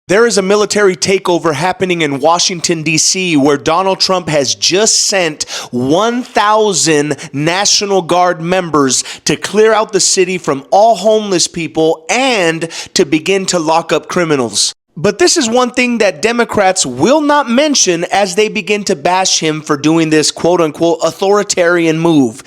There is a military takeover happening in Washington, D.C., where Donald Trump has just sent 1,000 National Guard members to clear out the city from all homeless people and to begin to lock up criminals. But this is one thing that Democrats will not mention as they begin to bash him for doing this quote-unquote authoritarian move.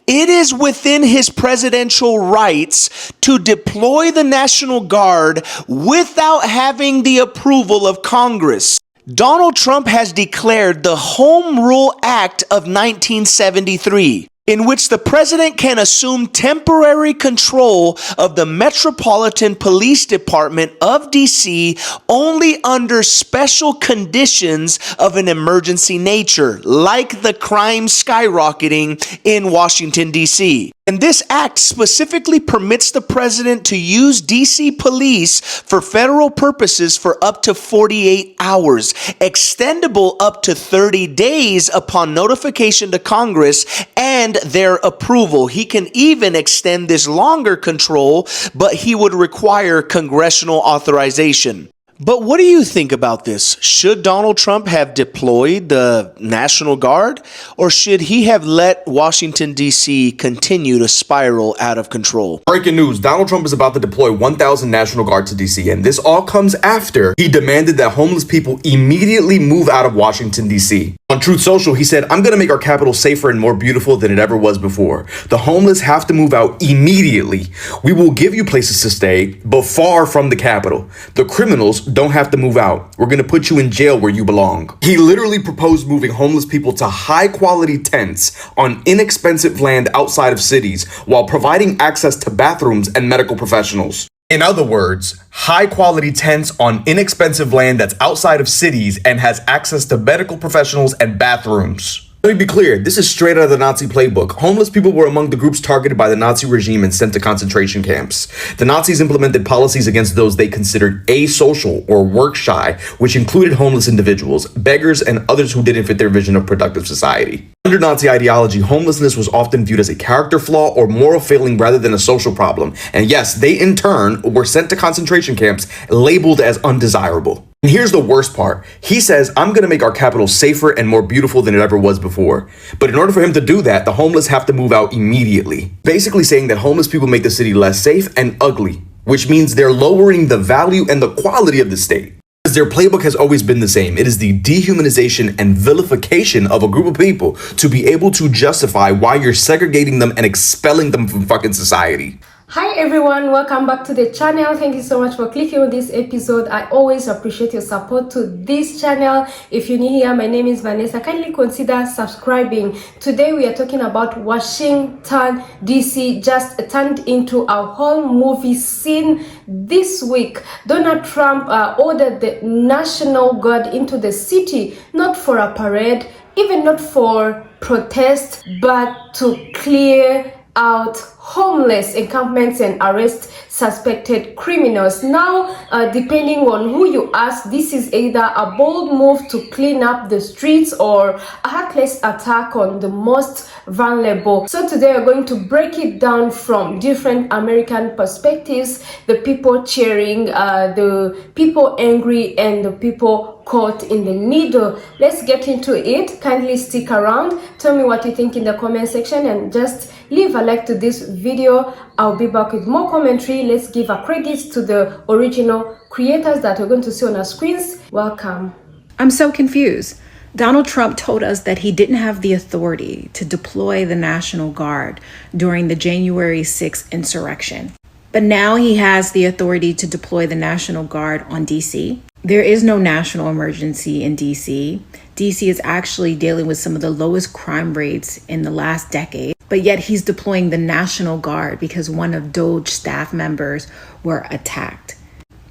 It is within his presidential rights to deploy the National Guard without having the approval of Congress. Donald Trump has declared the Home Rule Act of 1973, in which the president can assume temporary control of the Metropolitan Police Department of D.C. only under special conditions of an emergency nature, like the crime skyrocketing in Washington, D.C. And this act specifically permits the president to use D.C. police for federal purposes for up to 48 hours, extendable up to 30 days upon notification to Congress and their approval. He can even extend this longer control, but he would require congressional authorization. But what do you think about this? Should Donald Trump have deployed the National Guard, or should he have let Washington, D.C. continue to spiral out of control? Breaking news, Donald Trump is about to deploy 1,000 National Guard to D.C., and this all comes after he demanded that homeless people immediately move out of Washington, D.C. On Truth Social, he said, "I'm going to make our capital safer and more beautiful than it ever was before. The homeless have to move out immediately. We will give you places to stay, but far from the capital. The criminals don't have to move out. We're going to put you in jail where you belong." He literally proposed moving homeless people to high-quality tents on inexpensive land outside of cities while providing access to bathrooms and medical professionals. In other words, high-quality tents on inexpensive land that's outside of cities and has access to medical professionals and bathrooms. Let me be clear, this is straight out of the Nazi playbook. Homeless people were among the groups targeted by the Nazi regime and sent to concentration camps. The Nazis implemented policies against those they considered asocial or work-shy, which included homeless individuals, beggars, and others who didn't fit their vision of productive society. Under Nazi ideology, homelessness was often viewed as a character flaw or moral failing rather than a social problem. And yes, they in turn were sent to concentration camps labeled as undesirable. And here's the worst part. He says, "I'm going to make our capital safer and more beautiful than it ever was before." But in order for him to do that, the homeless have to move out immediately. Basically saying that homeless people make the city less safe and ugly, which means they're lowering the value and the quality of the state. Because their playbook has always been the same. It is the dehumanization and vilification of a group of people to be able to justify why you're segregating them and expelling them from fucking society. Hi everyone, welcome back to the channel. Thank you so much for clicking on this episode. I always appreciate your support to this channel. If you're new here, my name is Vanessa. Kindly consider subscribing. Today we are talking about Washington DC just turned into a whole movie scene this week. Donald Trump ordered the National Guard into the city, not for a parade, even not for protest, but to clear out homeless encampments and arrest suspected criminals. Now, depending on who you ask, this is either a bold move to clean up the streets or a heartless attack on the most vulnerable. So today we're going to break it down from different American perspectives, the people cheering, the people angry, and the people caught in the middle. Let's get into it. Kindly stick around. Tell me what you think in the comment section and just leave a like to this video. I'll be back with more commentary. Let's give a credit to the original creators that we're going to see on our screens. Welcome. I'm so confused. Donald Trump told us that he didn't have the authority to deploy the National Guard during the January 6th insurrection. But now he has the authority to deploy the National Guard on DC. There is no national emergency in DC. DC is actually dealing with some of the lowest crime rates in the last decade. But yet he's deploying the National Guard because one of Doge staff members were attacked.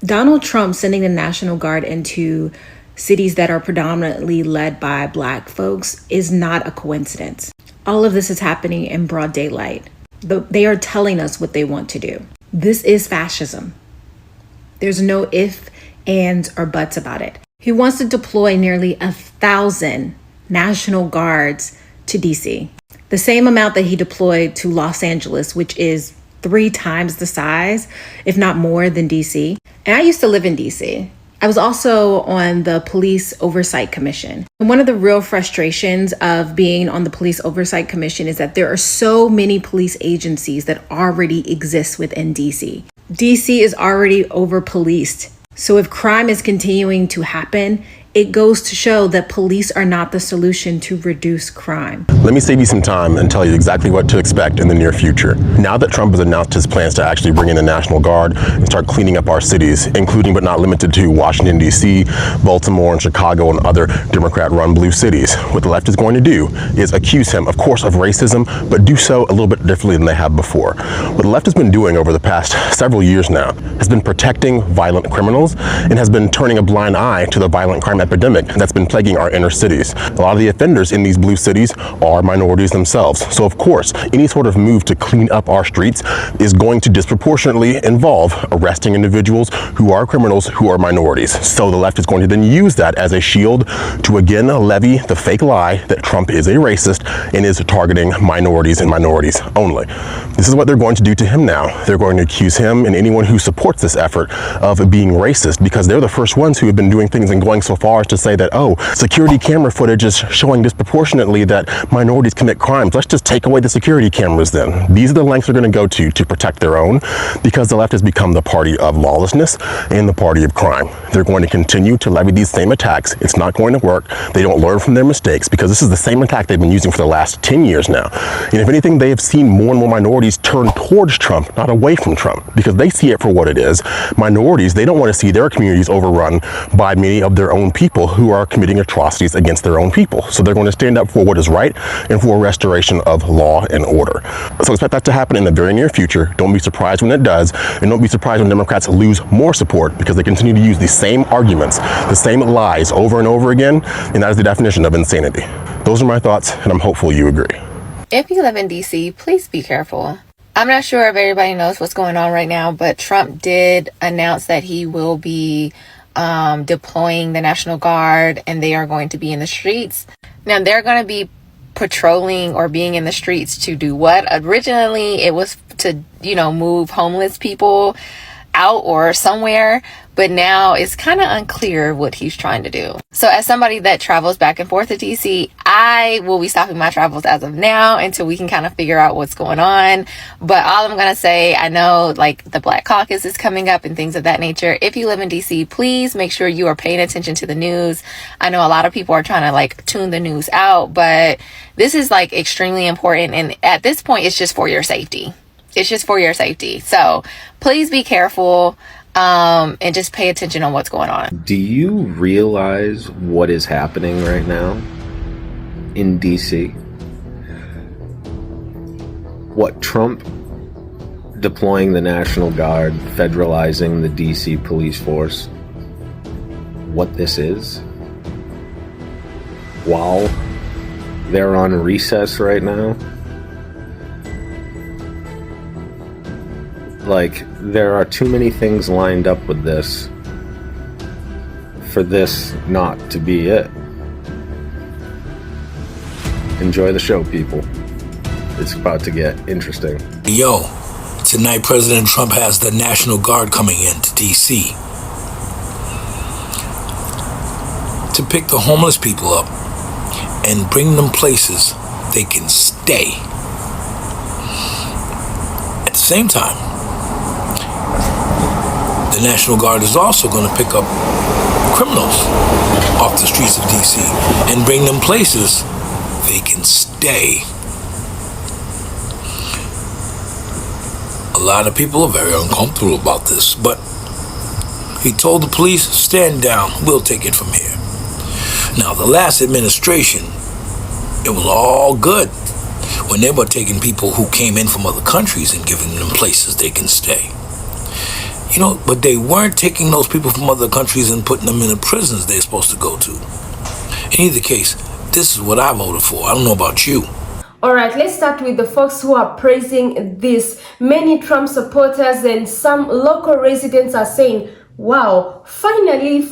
Donald Trump sending the National Guard into cities that are predominantly led by Black folks is not a coincidence. All of this is happening in broad daylight. They are telling us what they want to do. This is fascism. There's no if, ands, or buts about it. He wants to deploy nearly 1,000 National Guards to DC. The same amount that he deployed to Los Angeles, which is 3 times the size, if not more, than DC. And I used to live in DC. I was also on the Police Oversight Commission. And one of the real frustrations of being on the Police Oversight Commission is that there are so many police agencies that already exist within DC. DC is already over-policed. So if crime is continuing to happen, it goes to show that police are not the solution to reduce crime. Let me save you some time and tell you exactly what to expect in the near future. Now that Trump has announced his plans to actually bring in the National Guard and start cleaning up our cities, including but not limited to Washington, D.C., Baltimore, and Chicago, and other Democrat-run blue cities, what the left is going to do is accuse him, of course, of racism, but do so a little bit differently than they have before. What the left has been doing over the past several years now has been protecting violent criminals and has been turning a blind eye to the violent crime epidemic that's been plaguing our inner cities. A lot of the offenders in these blue cities are minorities themselves. So of course, any sort of move to clean up our streets is going to disproportionately involve arresting individuals who are criminals who are minorities. So the left is going to then use that as a shield to again levy the fake lie that Trump is a racist and is targeting minorities and minorities only. This is what they're going to do to him now. They're going to accuse him and anyone who supports this effort of being racist because they're the first ones who have been doing things and going so far as to say that, oh, security camera footage is showing disproportionately that minorities commit crimes. Let's just take away the security cameras then. These are the lengths they're going to go to protect their own because the left has become the party of lawlessness and the party of crime. They're going to continue to levy these same attacks. It's not going to work. They don't learn from their mistakes because this is the same attack they've been using for the last 10 years now. And if anything, they have seen more and more minorities turn towards Trump, not away from Trump, because they see it for what it is. Minorities, they don't want to see their communities overrun by many of their own people who are committing atrocities against their own people. So they're going to stand up for what is right and for a restoration of law and order. So expect that to happen in the very near future. Don't be surprised when it does, and don't be surprised when Democrats lose more support because they continue to use the same arguments, the same lies over and over again, and that is the definition of insanity. Those are my thoughts, and I'm hopeful you agree. If you live in DC, please be careful. I'm not sure if everybody knows what's going on right now, but Trump did announce that he will be deploying the National Guard and they are going to be in the streets. Now they're going to be patrolling or being in the streets to do what? Originally it was to, move homeless people out or somewhere, but now it's kind of unclear what he's trying to do. So as somebody that travels back and forth to DC, I will be stopping my travels as of now until we can kind of figure out what's going on. But all I'm going to say, I know like the Black Caucus is coming up and things of that nature. If you live in DC, please make sure you are paying attention to the news. I know a lot of people are trying to like tune the news out, but this is like extremely important. And at this point, it's just for your safety. It's just for your safety. So please be careful and just pay attention on what's going on. Do you realize what is happening right now in DC? What Trump deploying the National Guard, federalizing the DC police force, what this is? While they're on recess right now? Like, there are too many things lined up with this for this not to be it. Enjoy the show, people. It's about to get interesting. Yo, tonight President Trump has the National Guard coming into D.C. to pick the homeless people up and bring them places they can stay. At the same time, the National Guard is also going to pick up criminals off the streets of D.C. and bring them places they can stay. A lot of people are very uncomfortable about this, but he told the police, stand down, we'll take it from here. Now, the last administration, it was all good when they were taking people who came in from other countries and giving them places they can stay. But they weren't taking those people from other countries and putting them in the prisons they're supposed to go to. In either case, this is what I voted for. I don't know about you. All right, let's start with the folks who are praising this. Many Trump supporters and some local residents are saying, wow, finally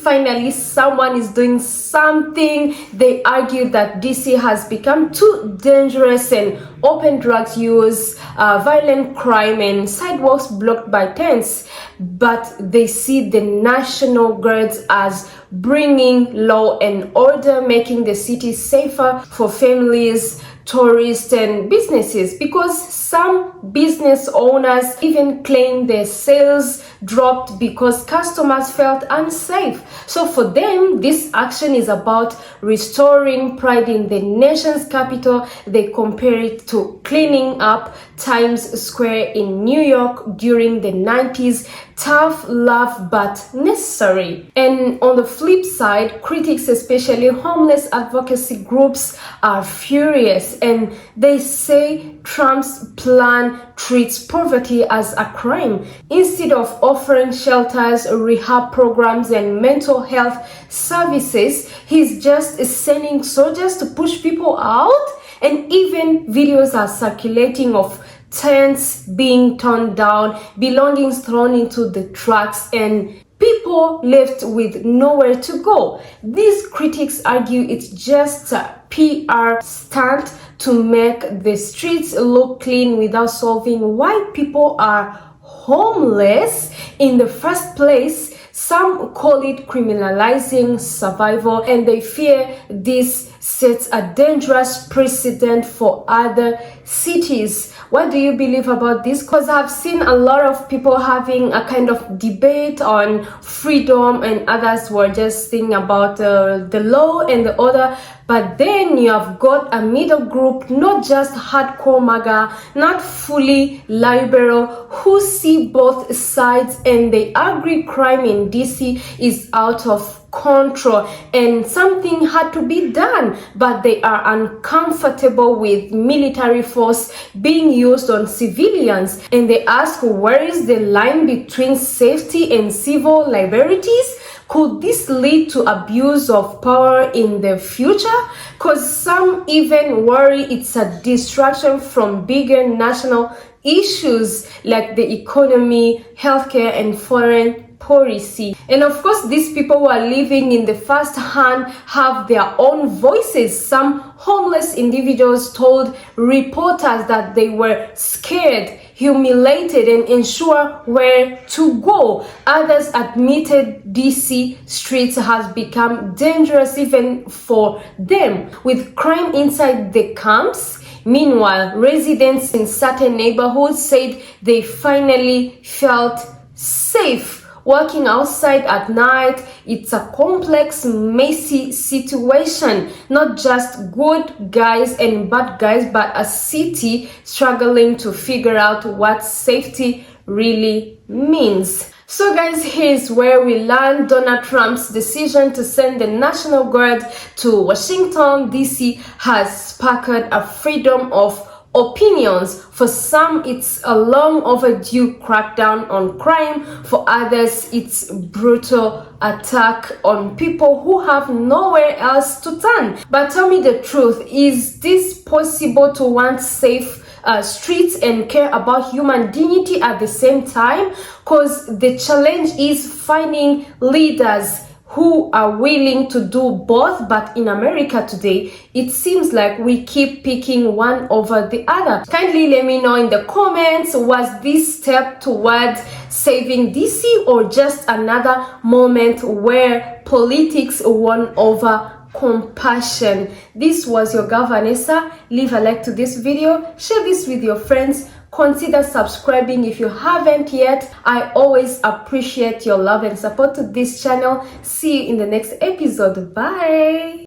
someone is doing something. They argue that DC has become too dangerous and open drug use, violent crime, and sidewalks blocked by tents. But they see the National Guards as bringing law and order, making the city safer for families, tourists, and businesses, because some business owners even claim their sales dropped because customers felt unsafe. So for them, this action is about restoring pride in the nation's capital. They compare it to cleaning up Times Square in New York during the 90s. Tough love but necessary. And on the flip side, critics, especially homeless advocacy groups, are furious, and they say Trump's plan treats poverty as a crime. Instead of offering shelters, rehab programs, and mental health services, he's just sending soldiers to push people out. And even videos are circulating of tents being torn down, belongings thrown into the trucks, and people left with nowhere to go. These critics argue it's just a PR stunt to make the streets look clean without solving why people are homeless in the first place. Some call it criminalizing survival, and they fear this sets a dangerous precedent for other cities. What do you believe about this? Because I've seen a lot of people having a kind of debate on freedom, and others were just thinking about the law and the order. But then you have got a middle group, not just hardcore MAGA, not fully liberal, who see both sides, and they agree crime in DC is out of control and something had to be done, but they are uncomfortable with military force being used on civilians, and they ask, where is the line between safety and civil liberties? Could this lead to abuse of power in the future? Because some even worry it's a distraction from bigger national issues like the economy, healthcare, and foreign policy. And of course, these people who are living in the first hand have their own voices. Some homeless individuals told reporters that they were scared, humiliated, and unsure where to go. Others admitted DC streets has become dangerous even for them, with crime inside the camps. Meanwhile, residents in certain neighborhoods said they finally felt safe walking outside at night. It's a complex, messy situation, not just good guys and bad guys, but a city struggling to figure out what safety really means. So guys, here's where we learn Donald Trump's decision to send the National Guard to Washington, D.C. has sparked a freedom of opinions. For some, it's a long overdue crackdown on crime. For others, it's brutal attack on people who have nowhere else to turn. But tell me the truth, is this possible to want safe streets and care about human dignity at the same time? Because the challenge is finding leaders who are willing to do both. But in America today, it seems like we keep picking one over the other. Kindly let me know in the comments, was this step towards saving DC or just another moment where politics won over compassion? This was your girl Vanessa. Leave a like to this video, share this with your friends, consider subscribing if you haven't yet. I always appreciate your love and support to this channel. See you in the next episode. Bye.